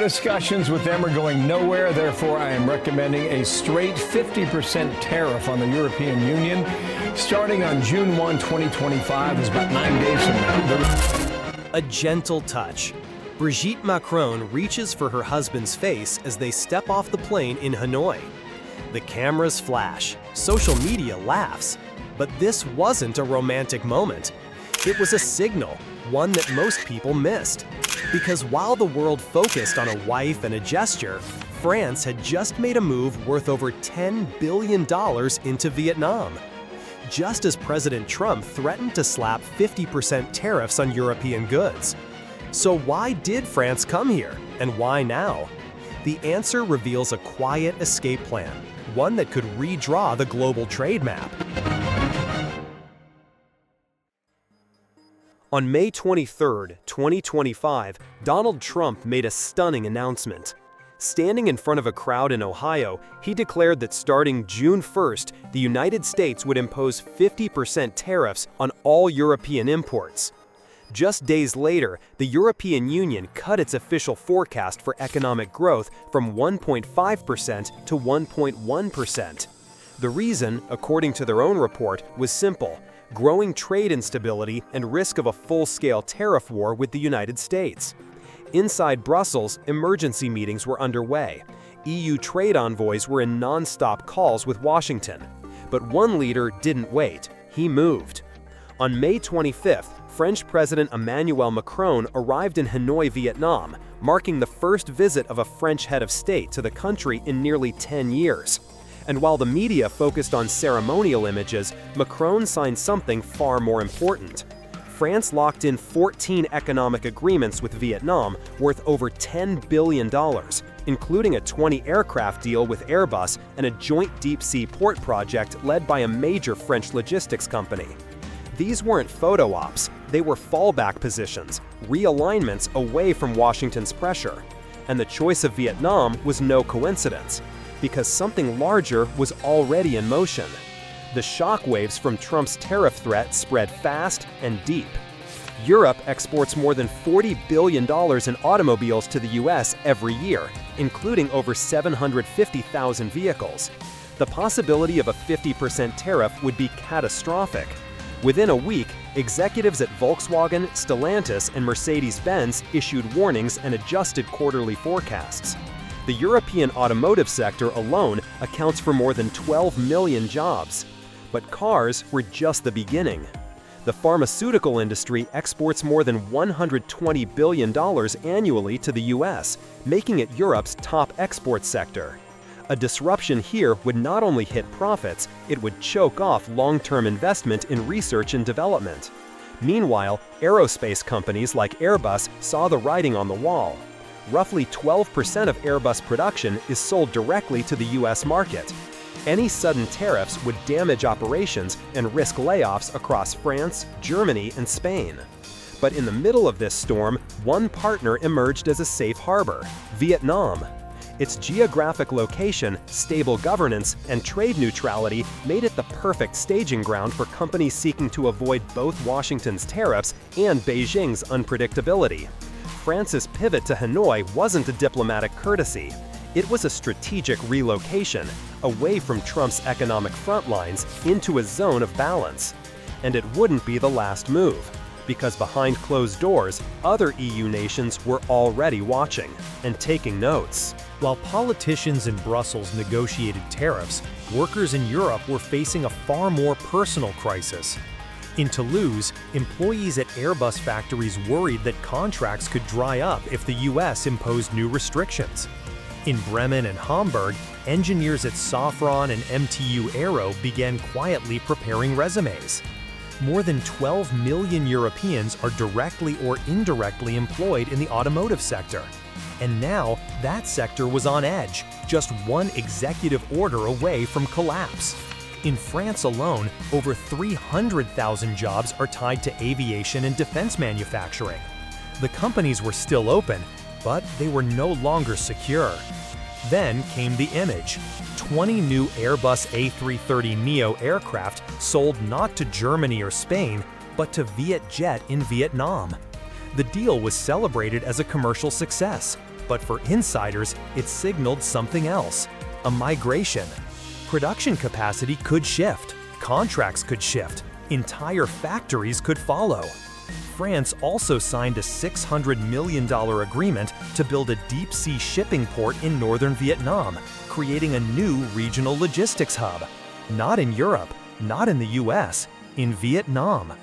discussions with them are going nowhere. Therefore, I am recommending a straight 50% tariff on the European Union starting on June 1, 2025. Is about 9 days from now. A gentle touch. Brigitte Macron reaches for her husband's face as they step off the plane in Hanoi. The cameras flash, social media laughs, but this wasn't a romantic moment. It was a signal, one that most people missed. Because while the world focused on a wife and a gesture, France had just made a move worth over $10 billion into Vietnam. Just as President Trump threatened to slap 50% tariffs on European goods. So why did France come here, and why now? The answer reveals a quiet escape plan, one that could redraw the global trade map. On May 23, 2025, Donald Trump made a stunning announcement. Standing in front of a crowd in Ohio, he declared that starting June 1st, the United States would impose 50% tariffs on all European imports. Just days later, the European Union cut its official forecast for economic growth from 1.5% to 1.1%. The reason, according to their own report, was simple: growing trade instability and risk of a full-scale tariff war with the United States. Inside Brussels, emergency meetings were underway. EU trade envoys were in non-stop calls with Washington. But one leader didn't wait. He moved. On May 25th, French President Emmanuel Macron arrived in Hanoi, Vietnam, marking the first visit of a French head of state to the country in nearly 10 years. And while the media focused on ceremonial images, Macron signed something far more important. France locked in 14 economic agreements with Vietnam worth over $10 billion, including a 20-aircraft deal with Airbus and a joint deep-sea port project led by a major French logistics company. These weren't photo ops, they were fallback positions, realignments away from Washington's pressure. And the choice of Vietnam was no coincidence, because something larger was already in motion. The shockwaves from Trump's tariff threat spread fast and deep. Europe exports more than $40 billion in automobiles to the US every year, including over 750,000 vehicles. The possibility of a 50% tariff would be catastrophic. Within a week, executives at Volkswagen, Stellantis, and Mercedes-Benz issued warnings and adjusted quarterly forecasts. The European automotive sector alone accounts for more than 12 million jobs. But cars were just the beginning. The pharmaceutical industry exports more than $120 billion annually to the US, making it Europe's top export sector. A disruption here would not only hit profits, it would choke off long-term investment in research and development. Meanwhile, aerospace companies like Airbus saw the writing on the wall. Roughly 12% of Airbus production is sold directly to the US market. Any sudden tariffs would damage operations and risk layoffs across France, Germany, and Spain. But in the middle of this storm, one partner emerged as a safe harbor: Vietnam. Its geographic location, stable governance, and trade neutrality made it the perfect staging ground for companies seeking to avoid both Washington's tariffs and Beijing's unpredictability. France's pivot to Hanoi wasn't a diplomatic courtesy. It was a strategic relocation, away from Trump's economic front lines into a zone of balance. And it wouldn't be the last move, because behind closed doors, other EU nations were already watching and taking notes. While politicians in Brussels negotiated tariffs, workers in Europe were facing a far more personal crisis. In Toulouse, employees at Airbus factories worried that contracts could dry up if the US imposed new restrictions. In Bremen and Hamburg, engineers at Safran and MTU Aero began quietly preparing resumes. More than 12 million Europeans are directly or indirectly employed in the automotive sector. And now, that sector was on edge, just one executive order away from collapse. In France alone, over 300,000 jobs are tied to aviation and defense manufacturing. The companies were still open, but they were no longer secure. Then came the image: 20 new Airbus A330neo aircraft sold not to Germany or Spain, but to Vietjet in Vietnam. The deal was celebrated as a commercial success, But for insiders, it signaled something else: a migration. Production capacity could shift, contracts could shift, entire factories could follow. France also signed a $600 million agreement to build a deep-sea shipping port in northern Vietnam, creating a new regional logistics hub. Not in Europe, not in the US, in Vietnam.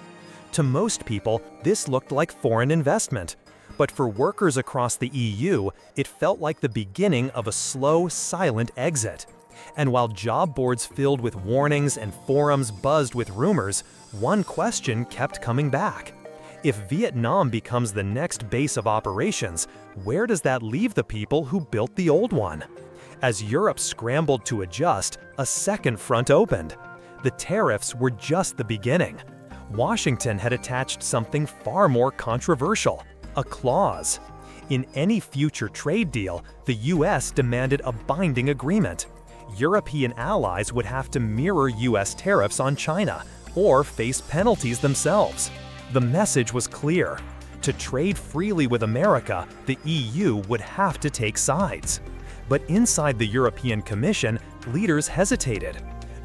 To most people, this looked like foreign investment. But for workers across the EU, it felt like the beginning of a slow, silent exit. And while job boards filled with warnings and forums buzzed with rumors, one question kept coming back. If Vietnam becomes the next base of operations, where does that leave the people who built the old one? As Europe scrambled to adjust, a second front opened. The tariffs were just the beginning. Washington had attached something far more controversial: a clause. In any future trade deal, the US demanded a binding agreement. European allies would have to mirror US tariffs on China or face penalties themselves. The message was clear: to trade freely with America, the EU would have to take sides. But inside the European Commission, leaders hesitated.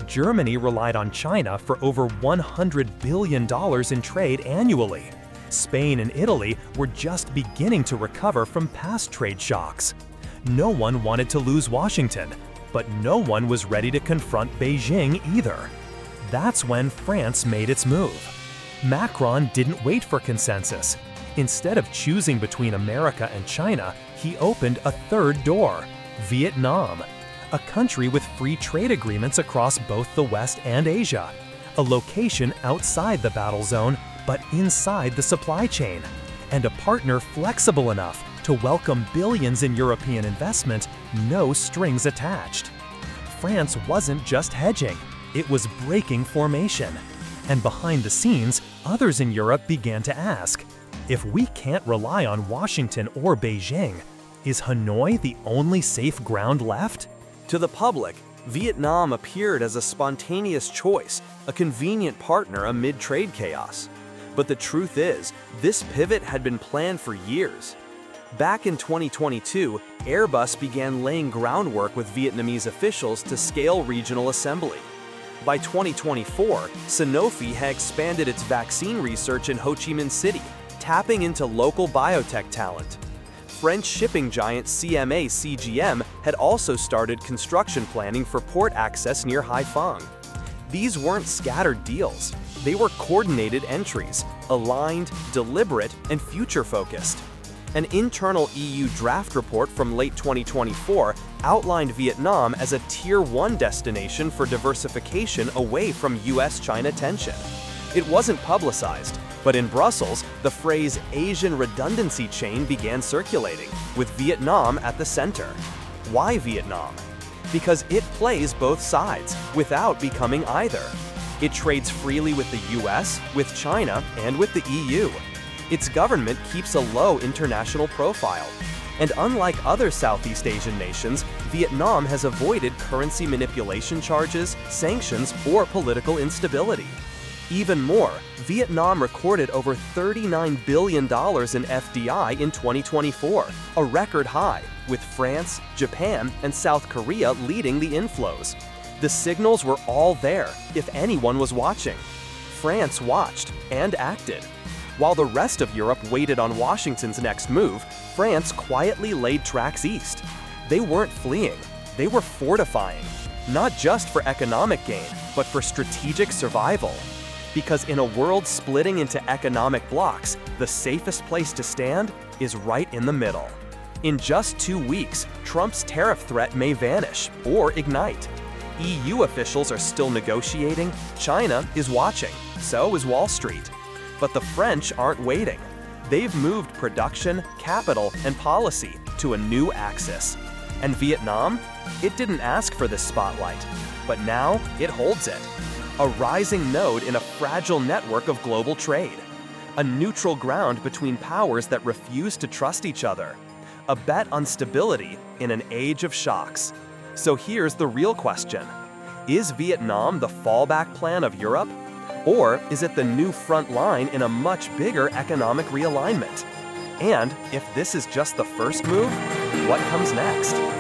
Germany relied on China for over $100 billion in trade annually. Spain and Italy were just beginning to recover from past trade shocks. No one wanted to lose Washington, but no one was ready to confront Beijing either. That's when France made its move. Macron didn't wait for consensus. Instead of choosing between America and China, he opened a third door: Vietnam, a country with free trade agreements across both the West and Asia, a location outside the battle zone but inside the supply chain, and a partner flexible enough to welcome billions in European investment, no strings attached. France wasn't just hedging, it was breaking formation. And behind the scenes, others in Europe began to ask, if we can't rely on Washington or Beijing, is Hanoi the only safe ground left? To the public, Vietnam appeared as a spontaneous choice, a convenient partner amid trade chaos. But the truth is, this pivot had been planned for years. Back in 2022, Airbus began laying groundwork with Vietnamese officials to scale regional assembly. By 2024, Sanofi had expanded its vaccine research in Ho Chi Minh City, tapping into local biotech talent. French shipping giant CMA-CGM had also started construction planning for port access near Haiphong. These weren't scattered deals. They were coordinated entries, aligned, deliberate, and future-focused. An internal EU draft report from late 2024 outlined Vietnam as a Tier 1 destination for diversification away from US-China tension. It wasn't publicized, but in Brussels, the phrase Asian redundancy chain began circulating, with Vietnam at the center. Why Vietnam? Because it plays both sides, without becoming either. It trades freely with the US, with China, and with the EU. Its government keeps a low international profile. And unlike other Southeast Asian nations, Vietnam has avoided currency manipulation charges, sanctions, or political instability. Even more, Vietnam recorded over $39 billion in FDI in 2024, a record high, with France, Japan, and South Korea leading the inflows. The signals were all there, if anyone was watching. France watched and acted. While the rest of Europe waited on Washington's next move, France quietly laid tracks east. They weren't fleeing, they were fortifying, not just for economic gain, but for strategic survival. Because in a world splitting into economic blocks, the safest place to stand is right in the middle. In just 2 weeks, Trump's tariff threat may vanish or ignite. EU officials are still negotiating, China is watching, so is Wall Street. But the French aren't waiting. They've moved production, capital, and policy to a new axis. And Vietnam? It didn't ask for this spotlight, but now it holds it. A rising node in a fragile network of global trade. A neutral ground between powers that refuse to trust each other. A bet on stability in an age of shocks. So here's the real question. Is Vietnam the fallback plan of Europe? Or is it the new front line in a much bigger economic realignment? And if this is just the first move, what comes next?